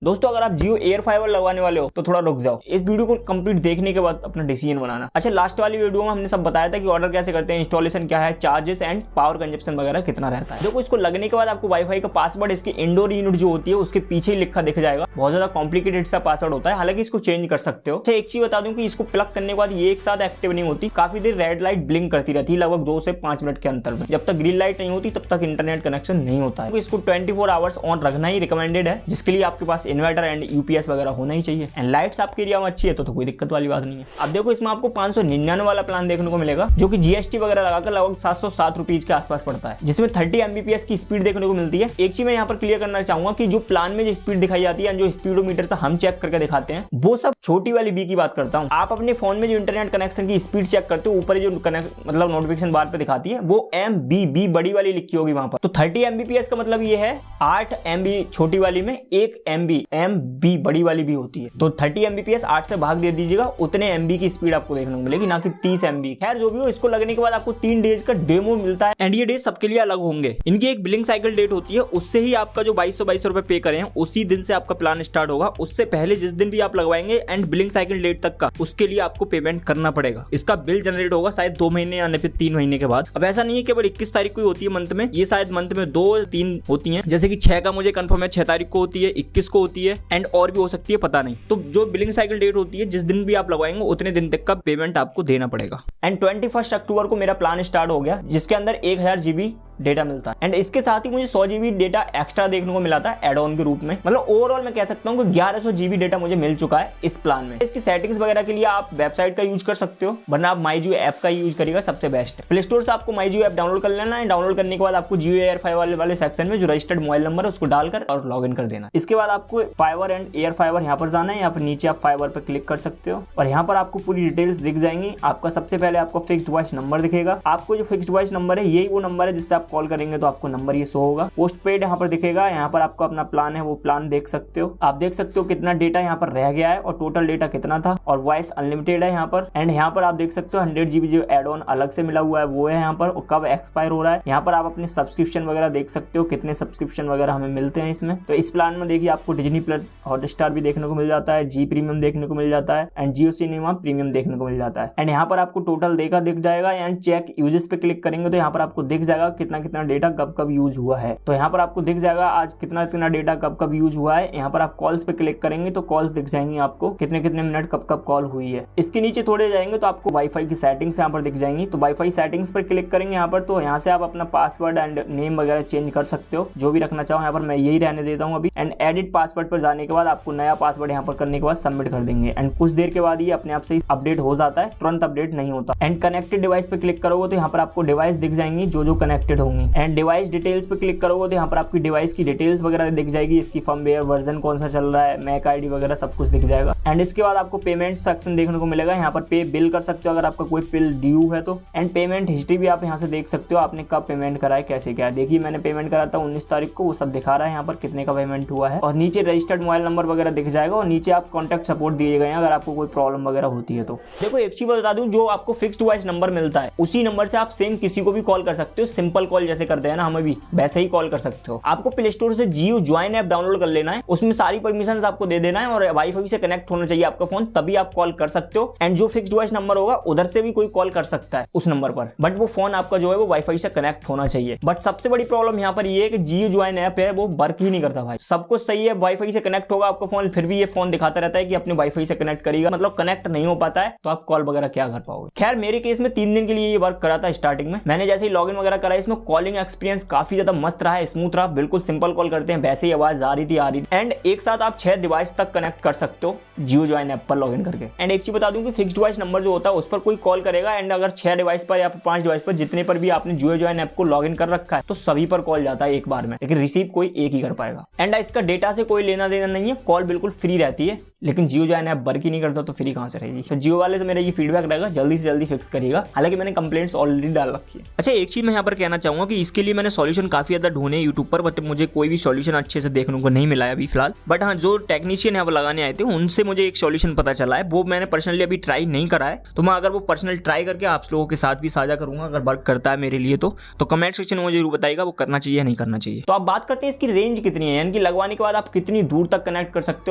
दोस्तों अगर आप जियो एयर फाइबर लगवाने वाले हो तो थोड़ा रुक जाओ, इस वीडियो को कंप्लीट देखने के बाद अपना डिसीजन बनाना। अच्छा, लास्ट वाली वीडियो में हमने सब बताया था कि ऑर्डर कैसे करते हैं, इंस्टॉलेशन क्या है, चार्जेस एंड पावर कंजप्शन वगैरह कितना रहता है। देखो, इसको लगने के बाद आपको वाईफाई का पासवर्ड इसकी इंडोर यूनिट जो होती है उसके पीछे ही लिखा दिख जाएगा। बहुत ज्यादा कॉम्प्लिकेटेड सा पासवर्ड होता है, हालांकि इसको चेंज कर सकते हो। अच्छा, एक चीज बता दूं कि इसको प्लग करने के बाद ये एक साथ एक्टिव नहीं होती, काफी देर रेड लाइट ब्लिंक करती रहती है, लगभग 2 से 5 मिनट के अंतर में। जब तक ग्रीन लाइट नहीं होती तब तक इंटरनेट कनेक्शन नहीं होता है। तो इसको 24 आवर्स ऑन रखना ही रिकमेंडेड है, जिसके लिए आपके पास इन्वर्टर एंड यूपीएस वगैरह होना ही चाहिए। एंड लाइट्स आपके एरिया में अच्छी है तो कोई दिक्कत वाली बात नहीं है। अब देखो, इसमें आपको 599 वाला प्लान देखने को मिलेगा, जो कि जीएसटी वगैरह लगाकर लगभग 707 रुपीज के आसपास पड़ता है, जिसमें 30 MBPS की स्पीड देखने को मिलती है। एक चीज मैं यहाँ पर क्लियर करना चाहूंगा कि जो प्लान में जो स्पीड दिखाई जाती है, जो स्पीडोमीटर से हम चेक करके दिखाते हैं, वो सब छोटी वाली बी की बात करता हूँ। आप अपने फोन में जो इंटरनेट कनेक्शन की स्पीड चेक करते हो, ऊपर जो मतलब नोटिफिकेशन बार पे दिखाती है, वो MBB बड़ी वाली लिखी होगी वहां पर। तो 30 MBPS का मतलब ये है 8 MB छोटी वाली में 1 MB बड़ी वाली भी होती है। तो 30 MBPS 8 से भाग दे दीजिएगा, उतने MB की स्पीड आपको देखने को मिलेगी, ना कि 30 MB। खैर जो भी हो, इसको लगने के बाद आपको 3 डेज का डेमो मिलता है एंड ये डेज सबके लिए अलग होंगे। इनकी एक बिलिंग साइकिल डेट होती है, उससे ही आपका जो 2200 रुपए पे करें उसी दिन से आपका प्लान स्टार्ट होगा। उससे पहले जिस दिन भी आप लगवाएंगे एंड बिलिंग साइकिल डेट तक का, उसके लिए आपको पेमेंट करना पड़ेगा। इसका बिल जनरेट होगा शायद 2 महीने या फिर 3 महीने के बाद। अब ऐसा नहीं है केवल 21 तारीख को होती है मंथ में, ये शायद मंथ में 2-3 होती है, जैसे कि 6 का मुझे कंफर्म है, 6 तारीख को होती है, 21 को होती है एंड और भी हो सकती है, पता नहीं। तो जो बिलिंग साइकिल डेट होती है, जिस दिन भी आप लगवाएंगे उतने दिन तक का पेमेंट आपको देना पड़ेगा। एंड 21 अक्टूबर को मेरा प्लान स्टार्ट हो गया, जिसके अंदर 1000 GB डेटा मिलता है एंड इसके साथ ही मुझे 100 GB डेटा एक्स्ट्रा देखने को मिला था एड ऑन के रूप में। मतलब ओवरऑल मैं कह सकता हूँ कि 1100 GB डेटा मुझे मिल चुका है इस प्लान में। इसकी सेटिंग्स वगैरह के लिए आप वेबसाइट का यूज कर सकते हो, वरना आप माई जियो ऐप का यूज करिएगा, सबसे बेस्ट है। प्ले स्टोर से आपको माई जियो ऐप डाउनलोड कर लेना है। डाउनलोड करने के बाद आपको जियो एयर फाइबर वाले सेक्शन में जो रजिस्टर्ड मोबाइल नंबर है उसको डालकर और लॉग इन कर देना। इसके बाद आपको फाइबर एंड एयर फाइबर यहाँ पर जाना है, यहाँ पर नीचे आप फाइबर पर क्लिक कर सकते हो और यहाँ पर आपको पूरी डिटेल्स दिख जाएंगी। आपका सबसे पहले आपको फिक्स्ड वॉइस नंबर दिखेगा। आपको जो फिक्स्ड वॉइस नंबर है, यही वो नंबर है जिससे आप कॉल करेंगे तो आपको नंबर ये शो होगा। पोस्ट पेड यहाँ पर दिखेगा, यहाँ पर आपको अपना प्लान है वो प्लान देख सकते हो। आप देख सकते हो कितना डेटा यहाँ पर रह गया है और टोटल डेटा कितना था, और वॉइस अनलिमिटेड है यहाँ पर। एंड यहाँ पर आप देख सकते हो 100 GB जो एड ऑन अलग से मिला हुआ है वो है यहाँ पर, और कब एक्सपायर हो रहा है। यहाँ पर आप अपने सब्सक्रिप्शन वगैरह देख सकते हो, कितने सब्सक्रिप्शन वगैरह हमें मिलते हैं इसमें। तो इस प्लान में देखिए आपको डिज्नी प्लस हॉटस्टार भी देखने को मिल जाता है, जी प्रीमियम देखने को मिल जाता है एंड जियो सिनेमा प्रीमियम देखने को मिल जाता है। एंड यहाँ पर आपको टोटल डेटा दिख जाएगा एंड चेक यूजेस पे क्लिक करेंगे तो यहाँ पर आपको दिख जाएगा कितना कितना डेटा कब कब यूज हुआ है। तो यहाँ पर आपको दिख जाएगा आज कितना कितना डेटा कब कब यूज हुआ है। यहाँ पर आप कॉल्स पे क्लिक करेंगे तो कॉल्स दिख जाएंगी आपको, कितने कितने मिनट कब कब कॉल हुई है। इसके नीचे थोड़े जाएंगे तो आपको वाईफाई की सेटिंग्स यहाँ पर दिख जाएंगी। तो वाईफाई सेटिंग्स पर क्लिक करेंगे यहाँ पर, तो यहाँ से आप अपना पासवर्ड एंड नेम वगैरह चेंज कर सकते हो, जो भी रखना चाहो। यहाँ पर मैं यही रहने देता हूँ अभी। एंड एडिट पासवर्ड पर जाने के बाद आपको नया पासवर्ड यहाँ पर करने के बाद सबमिट कर देंगे एंड कुछ देर के बाद ये अपने आप से अपडेट हो जाता है, तुरंत अपडेट नहीं होता। एंड कनेक्टेड डिवाइस पे क्लिक करोगे तो यहाँ पर आपको डिवाइस दिख जाएंगी जो कनेक्टेड होंगी। एंड डिवाइस डिटेल्स पे क्लिक करोगे तो यहाँ पर आपकी डिवाइस की डिटेल्स वगैरह दिख जाएगी, इसकी फर्मवेयर वर्जन कौन सा चल रहा है, मैक आईडी वगैरह सब कुछ दिख जाएगा। एंड इसके बाद आपको पेमेंट सेक्शन देखने को मिलेगा, यहाँ पर पे बिल कर सकते हो अगर आपका कोई बिल ड्यू है तो। एंड पेमेंट हिस्ट्री भी आप यहाँ से देख सकते हो, आपने कब पेमेंट करा है, कैसे क्या है। देखिए मैंने पेमेंट करा था 19 तारीख को, वो सब दिखा रहा है यहाँ पर कितने का पेमेंट हुआ है। और नीचे रजिस्टर्ड मोबाइल नंबर वगैरह दिख जाएगा और नीचे आप कॉन्टैक्ट सपोर्ट दिए गए हैं अगर आपको कोई प्रॉब्लम वगैरह होती है तो। देखो एक चीज बता दूं, जो आपको फिक्स्ड वॉइस नंबर मिलता है उसी नंबर से आप सेम किसी को भी कॉल कर सकते हो। सिंपल कॉल जैसे करते हैं ना हमें भी, वैसे ही कॉल कर सकते हो। आपको प्ले स्टोर से जियो ज्वाइन ऐप डाउनलोड कर लेना है, उसमें सारी परमिशंस आपको दे देना है और वाईफाई से कनेक्ट होना चाहिए आपका फोन, तभी आप कॉल कर सकते हो। एंड जो फिक्स्ड वॉइस नंबर होगा उधर से भी कोई कॉल कर सकता है उस नंबर पर, बट वो फोन आपका जो है वो वाईफाई से कनेक्ट होना चाहिए। बट सबसे बड़ी प्रॉब्लम यहाँ पर ये है कि जियो ज्वाइन ऐप है वो वर्क ही नहीं करता भाई। सब कुछ सही है, वाईफाई से कनेक्ट होगा आपका फोन, फिर भी ये फोन दिखाता रहता है कि अपने वाईफाई से कनेक्ट करेगा, मतलब कनेक्ट नहीं हो पाता है, तो आप कॉल वगैरह क्या कर पाओगे। खैर मेरे केस में 3 दिन के लिए ये वर्क करा था स्टार्टिंग में। मैंने जैसे ही लॉगिन वगैरह करा, इसमें कॉलिंग एक्सपीरियंस काफी ज्यादा मस्त रहा है, स्मूथ रहा, बिल्कुल सिंपल कॉल करते हैं वैसे ही आवाज आ रही थी। एंड एक साथ आप 6 डिवाइस तक कनेक्ट कर सकते हो जियो ज्वाइन ऐप पर लॉगिन करके। एंड एक चीज बता दूं कि फिक्स्ड वॉइस नंबर जो होता है उस पर कोई कॉल करेगा एंड अगर 6 डिवाइस पर या 5 डिवाइस पर जितने पर भी आपने जियो ज्वाइन ऐप को लॉगिन कर रखा है तो सभी पर कॉल जाता है एक बार में, लेकिन रिसीव कोई एक ही कर पाएगा। एंड इसका डेटा से कोई लेना देना नहीं है, कॉल बिल्कुल फ्री रहती है। लेकिन जियो जो है ना वर्क ही नहीं करता तो फ्री कहां से रहेगी। तो जियो वाले से मेरा ये फीडबैक रहेगा, जल्दी से जल्दी फिक्स करिएगा। हालांकि मैंने कंप्लेंट्स ऑलरेडी डाल रखी है। अच्छा, एक चीज मैं यहाँ पर कहना चाहूंगा कि इसके लिए मैंने सॉल्यूशन काफी ज्यादा ढूंढे यूट्यूब पर, बट मुझे कोई भी सॉल्यूशन अच्छे से देखने को नहीं मिला है अभी फिलहाल। बट हाँ, जो टेक्नीशियन यहाँ पर लगाने आए थे उनसे मुझे एक सॉल्यूशन पता चला है, वो मैंने पर्सनली अभी ट्राई नहीं करा है। तो मैं अगर वो पर्सनल ट्राई करके आप लोगों के साथ भी साझा करूंगा, अगर वर्क करता है मेरे लिए तो कमेंट सेक्शन में मुझे जरूर बताइएगा वो करना चाहिए या नहीं करना चाहिए। तो आप बात करते हैं इसकी रेंज कितनी है, यानी कि लगवाने के बाद आप कितनी दूर तक कनेक्ट कर सकते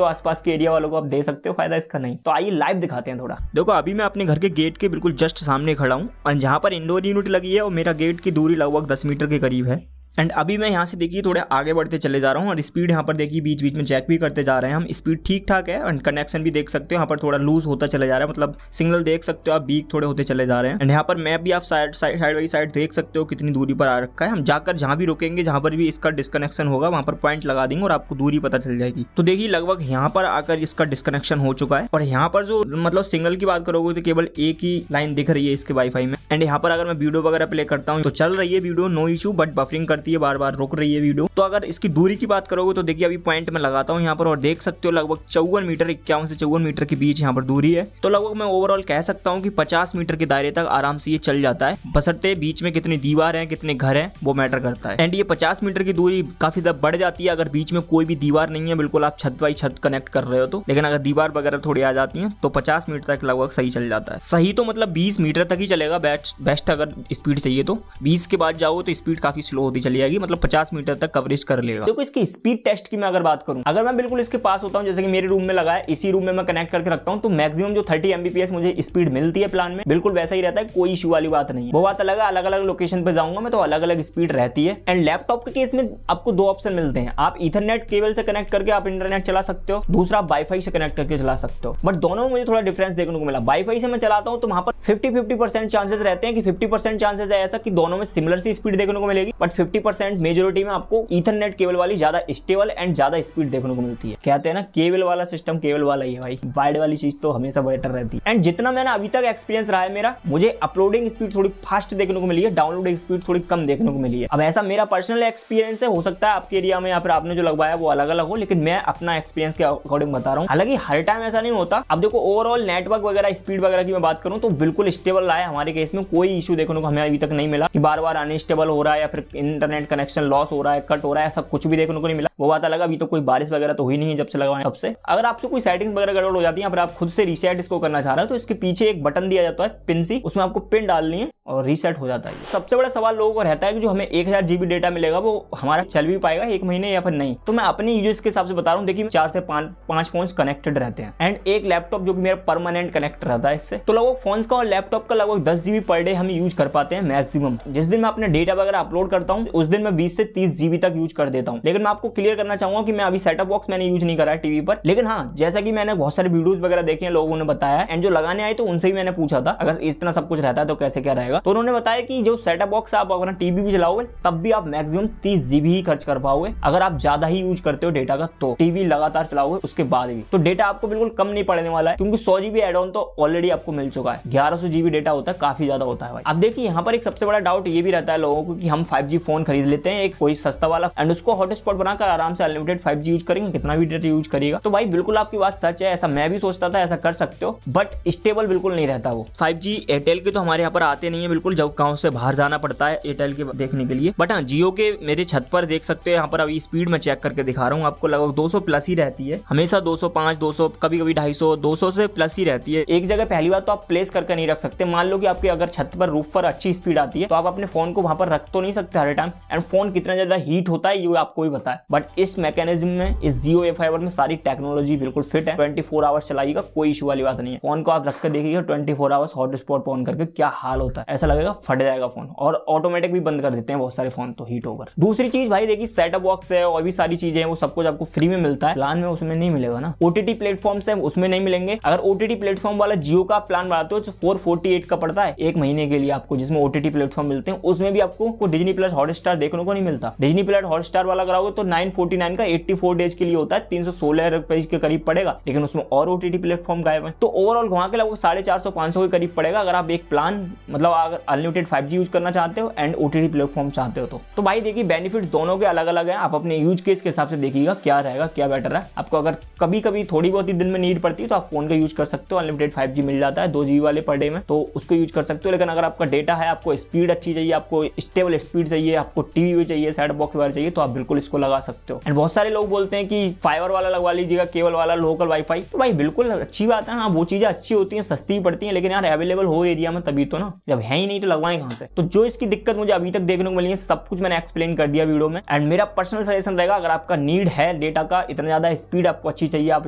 हो, आसपास के एरिया वालों को आप दे सकते हो फायदा इसका। नहीं तो आइए लाइव दिखाते हैं थोड़ा। देखो, अभी मैं अपने घर के गेट के बिल्कुल जस्ट सामने खड़ा हूँ और जहाँ पर इंडोर यूनिट लगी है और मेरा गेट की दूरी लगभग 10 मीटर के करीब है। एंड अभी मैं यहाँ से देखिए थोड़े आगे बढ़ते चले जा रहा हूँ और स्पीड यहाँ पर देखिए बीच बीच में चेक भी करते जा रहे हैं हम। स्पीड ठीक ठाक है एंड कनेक्शन भी देख सकते हो यहाँ पर थोड़ा लूज होता चले जा रहा है, मतलब सिग्नल देख सकते हो आप वीक थोड़े होते चले जा रहे हैं। एंड यहाँ पर मैप भी आप साइड बाई साइड देख सकते हो कितनी दूरी पर आ रखा है। हम जाकर जहाँ भी रुकेंगे, जहाँ पर भी इसका डिस्कनेक्शन होगा वहाँ पर पॉइंट लगा देंगे और आपको दूरी पता चल जाएगी। तो देखिए लगभग यहाँ पर आकर इसका डिस्कनेक्शन हो चुका है और यहाँ पर जो मतलब सिग्नल की बात करोगे तो केवल एक ही लाइन दिख रही है इसके वाईफाई में। एंड यहाँ पर अगर मैं वीडियो वगैरह प्ले करता हूँ तो चल रही है video, no issue, but buffering करती है, बार बार रुक रही है वीडियो। तो अगर इसकी दूरी की बात करोगे तो देखिए अभी पॉइंट में लगाता हूँ यहाँ पर और देख सकते हो लगभग 54 मीटर, 51 से 54 मीटर के बीच यहाँ पर दूरी है। तो लगभग मैं ओवरऑल कह सकता हूँ कि 50 मीटर के दायरे तक आराम से ये चल जाता है, बशर्ते बीच में कितनी दीवार है, कितने घर है, वो मैटर करता है। एंड ये 50 मीटर की दूरी काफी ज्यादा बढ़ जाती है अगर बीच में कोई भी दीवार नहीं है, बिल्कुल आप छत बाई छत कनेक्ट कर रहे हो तो। लेकिन अगर दीवार वगैरह थोड़ी आ जाती है तो 50 मीटर तक लगभग सही चल जाता है। सही तो मतलब 20 मीटर तक ही चलेगा बेस्ट अगर स्पीड चाहिए तो। 20 के बाद जाओ तो स्पीड काफी स्लो होती चली जाएगी, मतलब 50 मीटर तक कवरेज कर लेगा। देखो इसकी स्पीड टेस्ट की मैं अगर बात करूं, अगर मैं बिल्कुल इसके पास होता हूं, जैसे कि मेरे रूम में लगा है, इसी रूम में मैं कनेक्ट करके रखता हूं, तो मैक्सिमम जो 30 Mbps मुझे स्पीड मिलती है प्लान में, बिल्कुल वैसा ही रहता है, कोई इशू वाली बात नहीं है। वो बात अलग है, अलग अलग लोकेशन पे जाऊंगा मैं तो अलग अलग स्पीड रहती है। एंड लैपटॉप के केस में आपको दो ऑप्शन मिलते हैं, आप ईथरनेट केबल से कनेक्ट करके आप इंटरनेट चला सकते हो, दूसरा आप वाईफाई से कनेक्ट करके चला सकते हो। बट दोनों में मुझे थोड़ा डिफरेंस देखने को मिला। वाईफाई से मैं चलाता हूं तो वहां पर 50-50% चांसेस रहते हैं कि 50% चांसेस है ऐसा कि दोनों में सिमिलर सी स्पीड देखने को मिलेगी, बट 50% मेजोरिटी में आपको ईथरनेट केबल वाली ज्यादा स्टेबल एंड ज्यादा स्पीड देखने को मिलती है। कहते हैं ना केबल वाला सिस्टम केबल वाला ही है भाई, वायर्ड वाली चीज तो हमेशा बेटर रहती है। एंड जितना मैंने अभी तक एक्सपीरियंस रहा है मेरा, मुझे अपलोडिंग स्पीड थोड़ी फास्ट देखने को मिली है, डाउनलोडिंग स्पीड थोड़ी कम देखने को मिली है। अब ऐसा मेरा पर्सनल एक्सपीरियंस है, हो सकता है आपके एरिया में या फिर आपने जो लगवाया वो अलग अलग हो, लेकिन मैं अपना एक्सपीरियंस के अकॉर्डिंग बता रहा हूँ। हालांकि हर टाइम ऐसा नहीं होता। अब देखो ओवरऑल नेटवर्क वगैरह स्पीड वगैरह की मैं बात करूँ तो बिल्कुल स्टेबल रहा है हमारे केस में, कोई इशू देखने को हमें अभी तक नहीं मिला कि बार बार अनस्टेबल हो रहा है या फिर इंटरनेट कनेक्शन लॉस हो रहा है, कट हो रहा है, ऐसा कुछ भी देखने को नहीं मिला। वो बात अलग, अभी तो कोई बारिश वगैरह तो हुई नहीं है जब से लगवाए तब से। अगर आपसे कोई सेटिंग्स वगैरह गड़बड़ हो जाती है, फिर आप खुद से रीसेट इसको करना चाह रहे हो तो इसके पीछे एक बटन दिया जाता है पिन सी, उसमें आपको पिन डालनी है और रीसेट हो जाता है। सबसे बड़ा सवाल लोगों को रहता है कि जो हमें 1000 GB डेटा मिलेगा वो हमारा चल भी पाएगा 1 महीने या फिर नहीं। तो मैं अपने यूजर्स के हिसाब से बता रहा हूँ, देखिए 4 से 5 फोन्स कनेक्टेड रहते हैं एंड एक लैपटॉप जो कि मेरा परमानेंट कनेक्ट रहता है इससे। तो लगभग फोन्स का और लैपटॉप का लगभग 10 GB पर डे हम यूज कर पाते हैं मैक्सिमम। जिस दिन मैं अपने डेटा वगैरह अपलोड करता हूँ उस दिन मैं 20 से 30 GB तक यूज कर देता हूँ। लेकिन मैं आपको क्लियर करना चाहूंगा कि मैं अभी सेटअप बॉक्स मैंने यूज नहीं करा है टीवी पर, लेकिन हाँ जैसा कि मैंने बहुत सारे वीडियोस वगैरह देखे हैं, लोगों ने बताया एंड जो लगाने आए तो उनसे ही मैंने पूछा था अगर इतना सब कुछ रहता है तो कैसे क्या रहेगा। तो उन्होंने बताया कि जो सेटअप बॉक्स आप अपना टीवी भी चलाओगे तब भी आप मैक्सिमम 30 GB ही खर्च कर पाओगे। अगर आप ज्यादा ही यूज करते हो डेटा का तो टीवी लगातार चलाओगे उसके बाद भी तो डेटा आपको बिल्कुल कम नहीं पड़ने वाला है, क्योंकि 100 GB एड ऑन तो ऑलरेडी आपको मिल चुका है। 1100 GB डेटा होता है, काफी ज्यादा होता है भाई। अब देखिए यहाँ पर एक सबसे बड़ा डाउट ये भी रहता है लोगों को कि हम 5G फोन खरीद लेते हैं एक कोई सस्ता वाला एंड उसको हॉटस्पॉट बनाकर आराम से अनलिमिटेड 5G यूज करेंगे, कितना भी डेटा यूज करेगा। तो भाई बिल्कुल आपकी बात सच है, ऐसा मैं भी सोचता था, ऐसा कर सकते हो, बट स्टेबल बिल्कुल नहीं रहता वो। 5G एयरटेल के तो हमारे यहाँ पर आते नहीं है बिल्कुल, जब गाँव से बाहर जाना पड़ता है एयरटेल के देखने के लिए। बट हाँ जियो के मेरे छत पर देख सकते हो, यहाँ पर अभी स्पीड में चेक करके दिखा रहा हूँ आपको, लगभग 200 प्लस ही रहती है हमेशा, 205, 200, कभी कभी 250, 200 से प्लस ही रहती है। एक जगह पहली बात तो आप प्लेस करके नहीं रख सकते। मान लो कि आपके अगर छत पर रूफ पर अच्छी स्पीड आती है तो आप अपने फोन को वहां पर रख तो नहीं सकते हर टाइम, एंड फोन कितना ज्यादा हीट होता है ये आपको ही पता है। बट इस मैकेनिज्म में, इस जियो ए-फाइबर में सारी टेक्नोलॉजी बिल्कुल फिट है, 24 आवर्स चलाएगा, कोई इशू वाली बात नहीं है। फोन को आप रख कर देखिएगा 24 आवर्स हॉटस्पॉट ऑन करके क्या हाल होता है, ऐसा लगेगा फट जाएगा फोन। और ऑटोमेटिक भी बंद कर देते हैं बहुत सारे फोन तो हीट होकर। दूसरी चीज भाई देखिए सेटअप बॉक्स है और भी सारी चीजें हैं, वो सब कुछ आपको फ्री में मिलता है, प्लान में उसमें नहीं मिलेगा ना। ओटीटी प्लेटफॉर्म्स है उसमें नहीं मिलेंगे। अगर ओटीटी प्लेटफॉर्म वाला जियो का प्लान बनाते हो तो 448 का पड़ता है 1 महीने के लिए आपको, जिसमें ओटीटी प्लेटफॉर्म मिलते हैं। उसमें भी आपको डिज्नी प्लस, हॉटस्टार हॉटस्टार देखने को नहीं मिलता। डिज्नी प्लस हॉटस्टार वाला कराओगे तो 949 का 84 डेज के लिए होता है, 316 रुपए के करीब पड़ेगा, लेकिन उसमें और ओटीटी प्लेटफॉर्म गायब है। तो ओवरऑल घुमा के लगभग 450-500 के करीब पड़ेगा अगर आप एक प्लान मतलब अगर अनलिमिटेड 5G यूज करना चाहते हो एंड ओटीटी प्लेटफॉर्म चाहते हो तो भाई देखिए बेनिफिट्स दोनों के अलग अलग हैं। आप अपने यूज केस के हिसाब से देखिएगा क्या रहेगा क्या बेटर है। आपको अगर कभी कभी थोड़ी बहुत ही दिन में नीड पड़ती है तो आप फोन का यूज कर सकते हो, अनलिमिटेड 5G मिल जाता है 2 GB वाले पर डे में, तो उसको यूज कर सकते हो। लेकिन अगर आपका डेटा है, आपको स्पीड अच्छी चाहिए, आपको स्टेबल स्पीड चाहिए, आपको टीवी भी चाहिए, सेट बॉक्स वगैरह चाहिए, तो आप बिल्कुल इसको लगा सकते हो। एंड बहुत सारे लोग बोलते हैं कि फाइबर वाला लगवा लीजिएगा, केबल वाला, लोकल वाईफाई, तो भाई बिल्कुल अच्छी बात है। हाँ वो चीजें अच्छी होती हैं, सस्ती पड़ती हैं, लेकिन यार अवेलेबल हो एरिया में तभी तो ना, जब है ही नहीं तो लगवाएं कहां से। तो जो इसकी दिक्कत मुझे अभी तक देखने को मिली है सब कुछ मैंने एक्सप्लेन कर दिया वीडियो में। एंड मेरा पर्सनल सजेशन रहेगा अगर आपका नीड है डेटा का, इतना ज्यादा स्पीड आपको अच्छी चाहिए, आप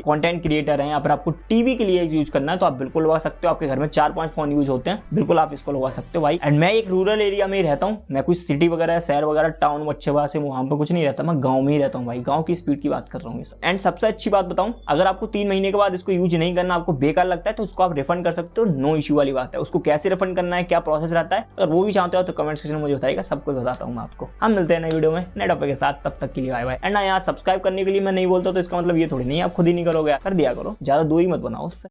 कंटेंट क्रिएटर हैं या फिर आपको टीवी के लिए यूज करना है, तो आप बिल्कुल लगवा सकते हो। आपके घर में 4-5 फोन यूज होते हैं, बिल्कुल आप इसको लगवा सकते हो भाई। एंड मैं एक रूरल एरिया में ही रहता हूँ, मैं कुछ सिटी वगैरह शहर वगैरह टाउन अच्छे बात से वहां पर कुछ नहीं रहता, मैं गाँव में ही रहता हूँ भाई, गाँव की स्पीड की बात कर रहा हूँ। एंड सबसे अच्छी बात बताऊं, अगर आपको 3 महीने के बाद इसको यूज नहीं करना, आपको बेकार लगता है, तो उसको आप रिफंड कर सकते हो, नो इश्यू वाली बात है। उसको कैसे रिफंड करना है, क्या प्रोसेस रहता है, अगर वो भी चाहते हो तो कमेंट सेक्शन में मुझे बताइएगा, सब कुछ बताता हूँ मैं आपको। हम मिलते हैं नई वीडियो में नए टॉपिक के साथ, तब तक के लिए बाय बाय। एंड यार सब्सक्राइब करने के लिए मैं नहीं बोलता तो इसका मतलब ये थोड़ी नहीं आप खुद ही नहीं करोगे, कर दिया करो, ज्यादा दूरी मत बनाओ उससे।